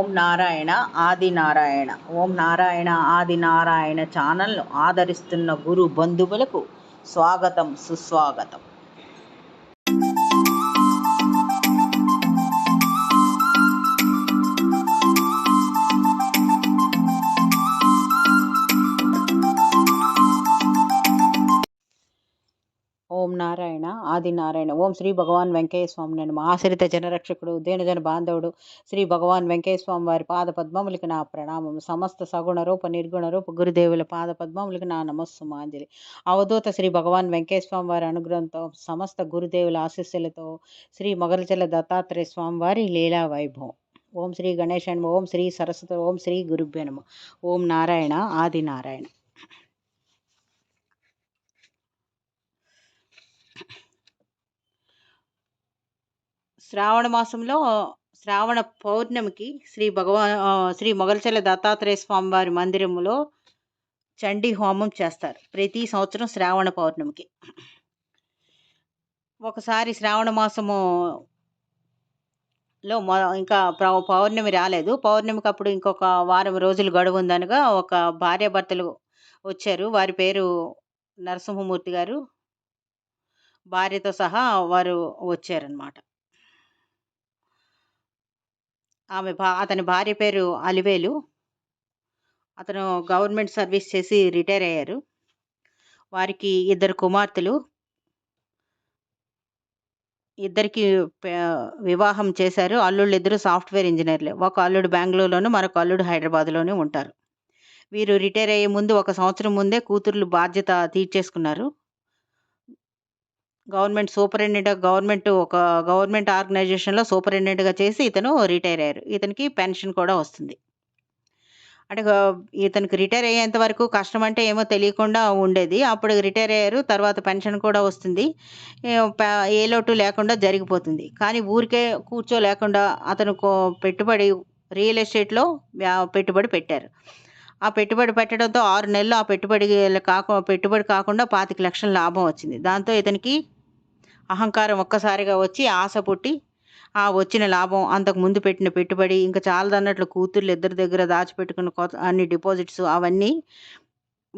ఓం నారాయణ ఆది నారాయణ. ఓం నారాయణ ఆది నారాయణ ఛానల్ను ఆదరిస్తున్న గురు బంధువులకు స్వాగతం, సుస్వాగతం. ఓం నారాయణ ఆది నారాయణ. ఓం శ్రీ భగవాన్ వెంకయ్య స్వామి నమ. ఆశ్రిత జనరక్షకుడు, దేనజన బాంధవుడు శ్రీ భగవాన్ వెంకయ్య స్వామి వారి పాద పద్మములకి నా ప్రణామం. సమస్త సగుణ రూప నిర్గుణ రూప గురుదేవుల పాద పద్మములకి నా నమస్సుమాంజలి. అవధూత శ్రీ భగవాన్ వెంకయ్య స్వామి వారి అనుగ్రహంతో, సమస్త గురుదేవుల ఆశీస్సులతో శ్రీ మొగల్చెల్ల దత్తాత్రేయ స్వామి వారి లీలా వైభవం. ఓం శ్రీ గణేశాయ నమః. ఓం శ్రీ సరస్వతి. ఓం శ్రీ గురుభ్యో నమః. ఓం నారాయణ ఆది నారాయణ. శ్రావణ మాసంలో శ్రావణ పౌర్ణమికి శ్రీ మొగల్చెల్ల దత్తాత్రేయ స్వామి వారి మందిరములో చండీ హోమం చేస్తారు ప్రతి సంవత్సరం శ్రావణ పౌర్ణమికి. ఒకసారి శ్రావణ మాసములో ఇంకా పౌర్ణమి రాలేదు. పౌర్ణమికి అప్పుడు ఇంకొక వారం రోజులు గడువు ఉందనగా ఒక భార్యాభర్తలు వచ్చారు. వారి పేరు నరసింహమూర్తి గారు. భార్యతో సహా వారు వచ్చారనమాట. అతని భార్య పేరు అలివేలు. అతను గవర్నమెంట్ సర్వీస్ చేసి రిటైర్ అయ్యారు. వారికి 2 కుమార్తెలు. ఇద్దరికి వివాహం చేశారు. అల్లుళ్ళు 2 సాఫ్ట్వేర్ ఇంజనీర్లే. ఒక అల్లుడు బెంగళూరులోను, మరొక అల్లుడు హైదరాబాద్లోనే ఉంటారు. వీరు రిటైర్ అయ్యే ముందు 1 సంవత్సరం ముందే కూతుర్లు బాధ్యత తీర్చేసుకున్నారు. ఒక గవర్నమెంట్ ఆర్గనైజేషన్లో సూపరింటెండెంట్గా చేసి ఇతను రిటైర్ అయ్యారు. ఇతనికి పెన్షన్ కూడా వస్తుంది. అంటే ఇతనికి రిటైర్ అయ్యేంత వరకు కష్టం అంటే ఏమో తెలియకుండా ఉండేది. అప్పుడు రిటైర్ అయ్యారు. తర్వాత పెన్షన్ కూడా వస్తుంది. ఏ లోటు లేకుండా జరిగిపోతుంది. కానీ ఊరికే కూర్చోలేకుండా అతను పెట్టుబడి రియల్ ఎస్టేట్లో పెట్టుబడి పెట్టారు. ఆ పెట్టుబడి పెట్టడంతో 6 నెలలు ఆ పెట్టుబడి కాకుండా 25 లక్షల లాభం వచ్చింది. దాంతో ఇతనికి అహంకారం ఒక్కసారిగా వచ్చి ఆశ పుట్టి ఆ వచ్చిన లాభం, అంతకు ముందు పెట్టిన పెట్టుబడి, ఇంకా చాలదన్నట్లు కూతుర్లు 2 దగ్గర దాచిపెట్టుకున్న అన్ని డిపాజిట్స్ అవన్నీ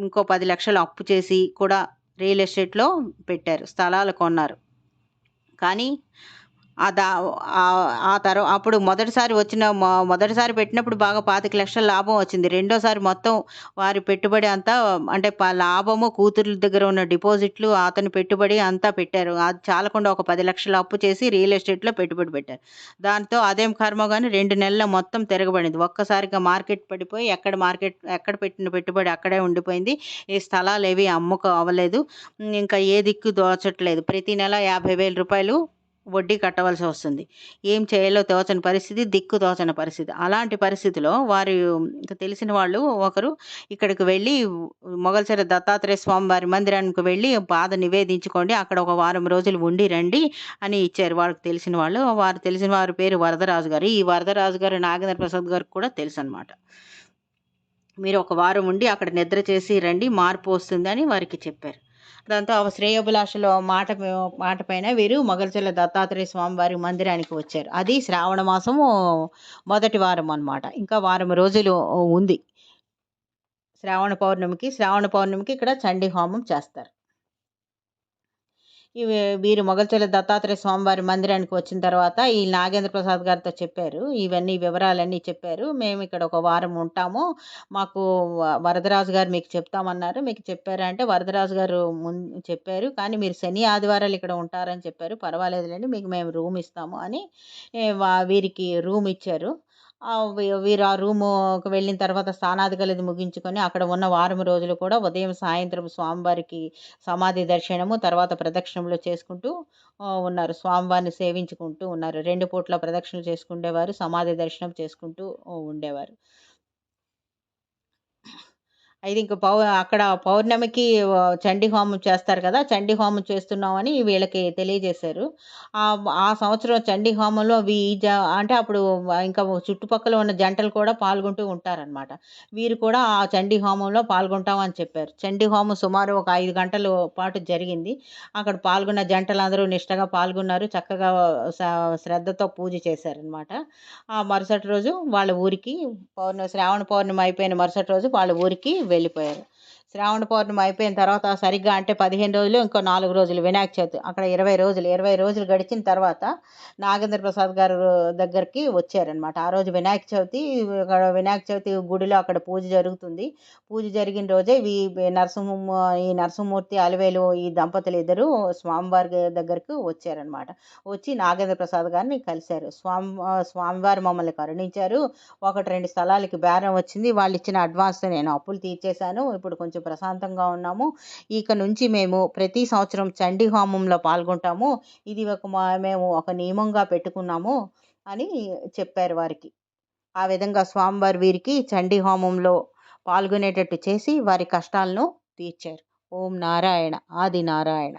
ఇంకో 10 లక్షలు అప్పు చేసి కూడా రియల్ ఎస్టేట్లో పెట్టారు. స్థలాలు కొన్నారు. కానీ అప్పుడు మొదటిసారి పెట్టినప్పుడు బాగా 25 లక్షల లాభం వచ్చింది. రెండోసారి మొత్తం వారి పెట్టుబడి అంతా, అంటే లాభము, కూతుర్ల దగ్గర ఉన్న డిపాజిట్లు, అతని పెట్టుబడి అంతా పెట్టారు. అది చాలకుండా ఒక 10 లక్షలు అప్పు చేసి రియల్ ఎస్టేట్లో పెట్టుబడి పెట్టారు. దాంతో అదేం కర్మ కానీ 2 నెలల్లో మొత్తం తిరగబడింది. ఒక్కసారిగా మార్కెట్ పడిపోయి ఎక్కడ పెట్టిన పెట్టుబడి అక్కడే ఉండిపోయింది. ఈ స్థలాలు ఏవి అమ్మకం అవ్వలేదు. ఇంకా ఏ దిక్కు దోచట్లేదు. ప్రతి నెల 50,000 రూపాయలు వడ్డీ కట్టవలసి వస్తుంది. ఏం చేయాలో తోచని పరిస్థితి, దిక్కు తోచని పరిస్థితి. అలాంటి పరిస్థితిలో వారు తెలిసిన వాళ్ళు ఒకరు ఇక్కడికి వెళ్ళి మొగల్చెల్ల దత్తాత్రేయ స్వామి వారి మందిరానికి వెళ్ళి బాధ నివేదించుకోండి, అక్కడ ఒక వారం రోజులు ఉండి రండి అని ఇచ్చారు. వాళ్ళకి తెలిసిన వాళ్ళు. వారు తెలిసిన వారి పేరు వరదరాజు గారు. ఈ వరదరాజు గారు నాగేంద్ర ప్రసాద్ గారికి కూడా తెలుసు అనమాట. మీరు ఒక వారం ఉండి అక్కడ నిద్ర చేసి రండి, మార్పు వస్తుందని వారికి చెప్పారు. దాంతో ఆ శ్రేయోభిలాషలో మాట పైన వీరు మొగల్చెల్ల దత్తాత్రేయ స్వామి వారి మందిరానికి వచ్చారు. అది శ్రావణ మాసము మొదటి వారం అన్నమాట. ఇంకా వారం రోజులు ఉంది శ్రావణ పౌర్ణమికి ఇక్కడ చండీ హోమం చేస్తారు. వీరు మొగల్చెల్ల దత్తాత్రేయ స్వామివారి మందిరానికి వచ్చిన తర్వాత ఈ నాగేంద్ర ప్రసాద్ గారితో చెప్పారు. ఇవన్నీ వివరాలన్నీ చెప్పారు. మేము ఇక్కడ ఒక వారం ఉంటాము, మాకు వరదరాజు గారు మీకు చెప్తామన్నారు. మీకు చెప్పారా అంటే వరదరాజు గారు చెప్పారు, కానీ మీరు శని ఆదివారాలు ఇక్కడ ఉంటారని చెప్పారు. పర్వాలేదులేండి, మీకు మేము రూమ్ ఇస్తాము అని వీరికి రూమ్ ఇచ్చారు. వీరు ఆ రూముకి వెళ్ళిన తర్వాత స్నానాదిగలది ముగించుకొని అక్కడ ఉన్న వారం రోజులు కూడా ఉదయం సాయంత్రం స్వామివారికి సమాధి దర్శనము, తర్వాత ప్రదక్షిణలు చేసుకుంటూ ఉన్నారు. స్వామివారిని సేవించుకుంటూ ఉన్నారు. 2 పూట్ల ప్రదక్షిణలు చేసుకుండేవారు, సమాధి దర్శనం చేసుకుంటూ ఉండేవారు. అయితే ఇంక అక్కడ పౌర్ణమికి చండీ హోమం చేస్తారు కదా! చండీ హోమం చేస్తున్నామని వీళ్ళకి తెలియజేశారు. ఆ సంవత్సరం చండీ హోమంలో అంటే అప్పుడు ఇంకా చుట్టుపక్కల ఉన్న జంటలు కూడా పాల్గొంటూ ఉంటారనమాట. వీరు కూడా ఆ చండీ హోమంలో పాల్గొంటాం అని చెప్పారు. చండీ హోమం సుమారు ఒక 5 గంటలు పాటు జరిగింది. అక్కడ పాల్గొన్న జంటలందరూ నిష్టగా పాల్గొన్నారు. చక్కగా స శ్రద్ధతో పూజ చేశారనమాట. ఆ మరుసటి రోజు వాళ్ళ ఊరికి శ్రావణ పౌర్ణమి అయిపోయిన మరుసటి రోజు వాళ్ళ ఊరికి వెళ్ళిపోయారు. శ్రావణ పౌర్ణమి అయిపోయిన తర్వాత సరిగ్గా అంటే 15 రోజులు, ఇంకో 4 రోజులు వినాయక చవితి. అక్కడ 20 రోజులు గడిచిన తర్వాత నాగేంద్ర ప్రసాద్ గారు దగ్గరికి వచ్చారనమాట. ఆ రోజు వినాయక చవితి. అక్కడ వినాయక చవితి గుడిలో అక్కడ పూజ జరుగుతుంది. పూజ జరిగిన రోజే ఈ నరసింహమూర్తి, అలివేలు ఈ దంపతులిద్దరూ స్వామివారి దగ్గరకు వచ్చారనమాట. వచ్చి నాగేంద్ర ప్రసాద్ గారిని కలిశారు. స్వామివారు మమ్మల్ని కరుణించారు. 1, 2 స్థలాలకి బేరం వచ్చింది. వాళ్ళిచ్చిన అడ్వాన్స్ నేను అప్పులు తీర్చేశాను. ఇప్పుడు కొంచెం ప్రశాంతంగా ఉన్నాము. ఇక నుంచి మేము ప్రతి సంవత్సరం చండీ హోమంలో పాల్గొంటాము. ఇది మేము ఒక నియమంగా పెట్టుకున్నాము అని చెప్పారు వారికి. ఆ విధంగా స్వామివారు వీరికి చండీ హోమంలో పాల్గొనేటట్టు చేసి వారి కష్టాలను తీర్చారు. ఓం నారాయణ. ఆది నారాయణ.